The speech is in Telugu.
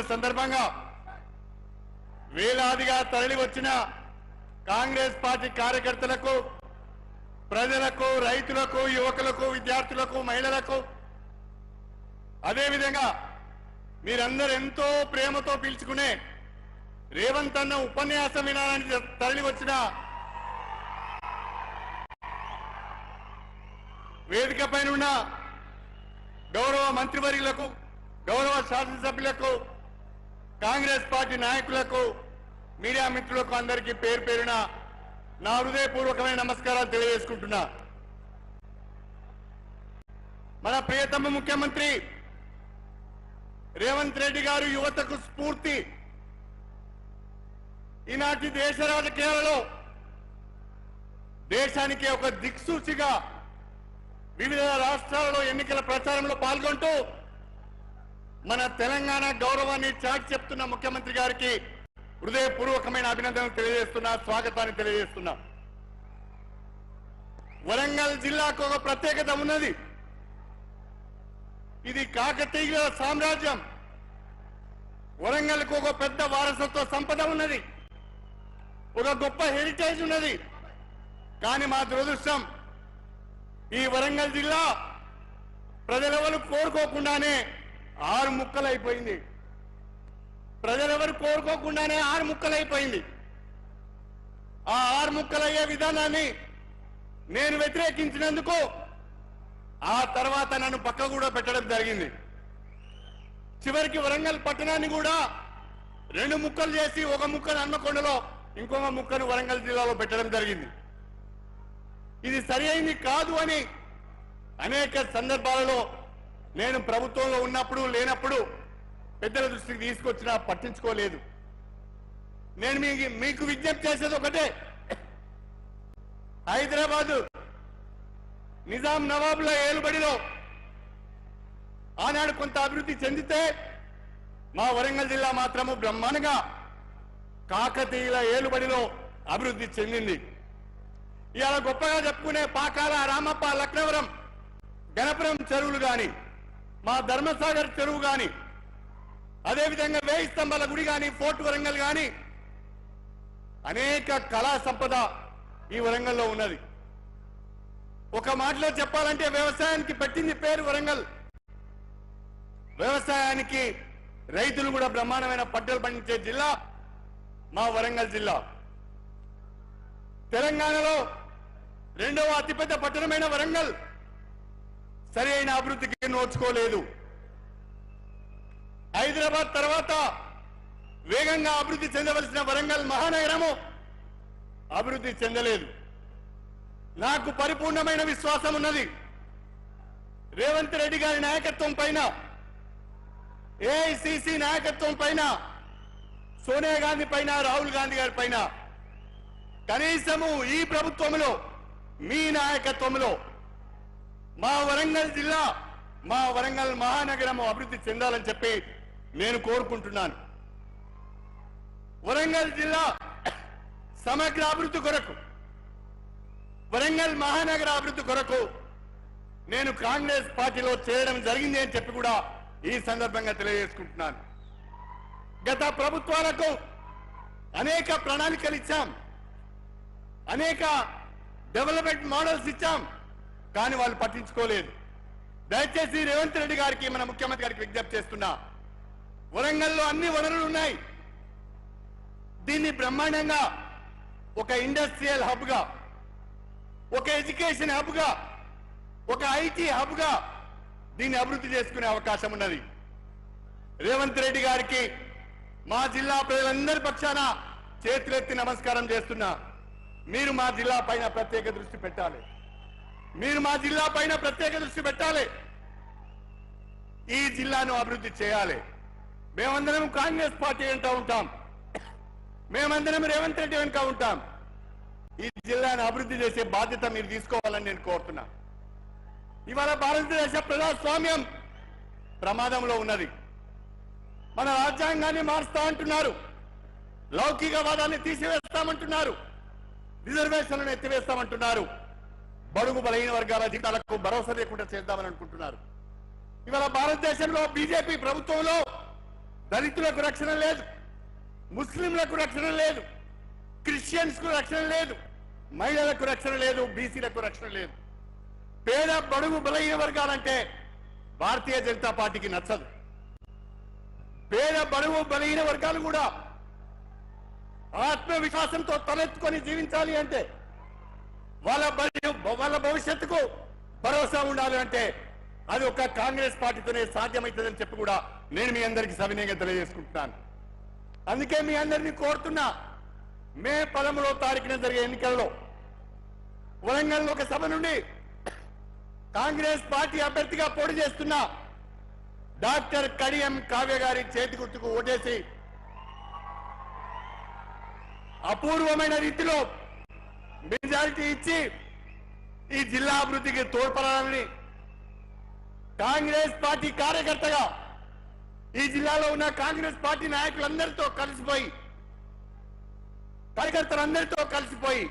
సందర్భంగా వేలాదిగా తరలి వచ్చిన కాంగ్రెస్ పార్టీ కార్యకర్తలకు, ప్రజలకు, రైతులకు, యువకులకు, విద్యార్థులకు, మహిళలకు, అదేవిధంగా మీరందరూ ఎంతో ప్రేమతో పిలుచుకునే రేవంత్ అన్న ఉపన్యాసం వినాలని తరలి వచ్చిన వేదిక పైన ఉన్న గౌరవ మంత్రివర్యులకు, గౌరవ శాసనసభ్యులకు, కాంగ్రెస్ పార్టీ నాయకులకు, మీడియా మిత్రులకు అందరికీ పేరు పేరున నా హృదయపూర్వకమైన నమస్కారాలు తెలియజేసుకుంటున్నా. మన ప్రియతమ ముఖ్యమంత్రి రేవంత్ రెడ్డి గారు యువతకు స్ఫూర్తి. ఈనాటి దేశ రాజకీయాలలో దేశానికి ఒక దిక్సూచిగా వివిధ రాష్ట్రాలలో ఎన్నికల ప్రచారంలో పాల్గొంటూ మన తెలంగాణ గౌరవాన్ని చాటి చెప్తున్న ముఖ్యమంత్రి గారికి హృదయపూర్వకమైన అభినందనలు తెలియజేస్తున్నా, స్వాగతాన్ని తెలియజేస్తున్నా. వరంగల్ జిల్లాకు ఒక ప్రత్యేకత ఉన్నది. ఇది కాకతీయుల సామ్రాజ్యం. వరంగల్కు ఒక పెద్ద వారసత్వ సంపద ఉన్నది, ఒక గొప్ప హెరిటేజ్ ఉన్నది. కానీ మా దురదృష్టం, ఈ వరంగల్ జిల్లా ప్రజలెవరు కోరుకోకుండానే 6 ముక్కలైపోయింది. ప్రజలెవరు కోరుకోకుండానే 6 ముక్కలైపోయింది. ఆ 6 ముక్కలయ్యే విధానాన్ని నేను వ్యతిరేకించినందుకు ఆ తర్వాత నన్ను పక్క కూడా పెట్టడం జరిగింది. చివరికి వరంగల్ పట్టణాన్ని కూడా 2 ముక్కలు చేసి ఒక ముక్కను హన్మకొండలో, ఇంకొక ముక్కను వరంగల్ జిల్లాలో పెట్టడం జరిగింది. ఇది సరి అయింది కాదు అని అనేక సందర్భాలలో నేను ప్రభుత్వంలో ఉన్నప్పుడు లేనప్పుడు పెద్దల దృష్టికి తీసుకొచ్చినా పట్టించుకోలేదు. నేను మీకు విజ్ఞప్తి చేసేది ఒకటే, హైదరాబాదు నిజాం నవాబుల ఏలుబడిలో ఆనాడు కొంత అభివృద్ధి చెందితే మా వరంగల్ జిల్లా మాత్రము బ్రహ్మాండంగా కాకతీయుల ఏలుబడిలో అభివృద్ధి చెందింది. ఇవాళ గొప్పగా చెప్పుకునే పాకాల, రామప్ప, లక్నవరం, గణపురం చెరువులు గాని, మా ధర్మసాగర్ చెరువు గాని, అదేవిధంగా 1000 స్తంభాల గుడి గాని, ఫోర్ట్ వరంగల్ గాని, అనేక కళా సంపద ఈ వరంగల్లో ఉన్నది. ఒక మాటలో చెప్పాలంటే వ్యవసాయానికి పెట్టింది పేరు వరంగల్. వ్యవసాయానికి రైతులు కూడా బ్రహ్మాండమైన పంటలు పండించే జిల్లా మా వరంగల్ జిల్లా. తెలంగాణలో 2వ అతిపెద్ద పట్టణమైన వరంగల్ సరి అయిన అభివృద్ధికి నోచుకోలేదు. హైదరాబాద్ తర్వాత వేగంగా అభివృద్ధి చెందవలసిన వరంగల్ మహానగరము అభివృద్ధి చెందలేదు. నాకు పరిపూర్ణమైన విశ్వాసం ఉన్నది. రేవంత్ రెడ్డి గారి నాయకత్వం పైన, ఏఐసిసి నాయకత్వం పైన, సోనియా గాంధీ పైన, రాహుల్ గాంధీ గారి పైన, కనీసము ఈ ప్రభుత్వంలో మీ నాయకత్వంలో మా వరంగల్ జిల్లా, మా వరంగల్ మహానగరము అభివృద్ధి చెందాలని చెప్పి నేను కోరుకుంటున్నాను. వరంగల్ జిల్లా సమగ్ర అభివృద్ధి కొరకు, వరంగల్ మహానగర అభివృద్ధి కొరకు నేను కాంగ్రెస్ పార్టీలో చేరడం జరిగింది అని చెప్పి కూడా ఈ సందర్భంగా తెలియజేసుకుంటున్నాను. గత ప్రభుత్వాలకు అనేక ప్రణాళికలు ఇచ్చాం, అనేక డెవలప్మెంట్ మోడల్స్ ఇచ్చాం, కానీ వాళ్ళు పట్టించుకోలేదు. దయచేసి రేవంత్ రెడ్డి గారికి, మన ముఖ్యమంత్రి గారికి విజ్ఞప్తి చేస్తున్నా, వరంగల్లో అన్ని వనరులు ఉన్నాయి. దీన్ని బ్రహ్మాండంగా ఒక ఇండస్ట్రియల్ హబ్ గా, ఒక ఎడ్యుకేషన్ హబ్ గా, ఒక ఐటీ హబ్ గా దీన్ని అభివృద్ధి చేసుకునే అవకాశం ఉన్నది. రేవంత్ రెడ్డి గారికి మా జిల్లా ప్రజలందరి పక్షాన చేతులెత్తి నమస్కారం చేస్తున్నా. మీరు మా జిల్లా పైన ప్రత్యేక దృష్టి పెట్టాలి. మీరు మా జిల్లా పైన ప్రత్యేక దృష్టి పెట్టాలి. ఈ జిల్లాను అభివృద్ధి చేయాలి. మేమందరం కాంగ్రెస్ పార్టీ వెంట ఉంటాం, మేమందరం రేవంత్ రెడ్డి వెనుక ఉంటాం. ఈ జిల్లాను అభివృద్ధి చేసే బాధ్యత మీరు తీసుకోవాలని నేను కోరుతున్నా. ఇవాళ భారతదేశ ప్రజాస్వామ్యం ప్రమాదంలో ఉన్నది. మన రాజ్యాంగాన్ని మారుస్తా అంటున్నారు, లౌకికవాదాన్ని తీసివేస్తామంటున్నారు, రిజర్వేషన్లను ఎత్తివేస్తామంటున్నారు, బడుగు బలహీన వర్గాల అధికారులకు భరోసా లేకుండా చేద్దామని అనుకుంటున్నారు. ఇవాళ భారతదేశంలో బీజేపీ ప్రభుత్వంలో దళితులకు రక్షణ లేదు, ముస్లింలకు రక్షణ లేదు, క్రిస్టియన్స్ కు రక్షణ లేదు, మహిళలకు రక్షణ లేదు, బీసీలకు రక్షణ లేదు. పేద బడుగు బలహీన వర్గాలంటే భారతీయ జనతా పార్టీకి నచ్చదు. పేద బడుగు బలహీన వర్గాలు కూడా ఆత్మవిశ్వాసంతో తలెత్తుకొని జీవించాలి అంటే, వాళ్ళ భవిష్యత్తుకు భరోసా ఉండాలి అంటే అది ఒక కాంగ్రెస్ పార్టీతోనే సాధ్యమవుతుందని చెప్పి కూడా నేను మీ అందరికీ సవినయంగా తెలియజేసుకుంటున్నాను. అందుకే మీ అందరినీ కోరుతున్నా, మే 13వ తారీఖున జరిగే ఎన్నికల్లో వరంగల్ ఒక సభ నుండి కాంగ్రెస్ పార్టీ అభ్యర్థిగా పోటీ చేస్తున్న డాక్టర్ కడియం కావ్య గారి చేతి గుర్తుకు ఓటేసి అపూర్వమైన రీతిలో మెజారిటీ ఇచ్చి ఈ జిల్లా అభివృద్ధికి తోడ్పడాలని కాంగ్రెస్ పార్టీ కార్యకర్తగా ఈ జిల్లాలో ఉన్న కాంగ్రెస్ పార్టీ నాయకులందరితో కలిసిపోయి, కార్యకర్తలందరితో కలిసిపోయి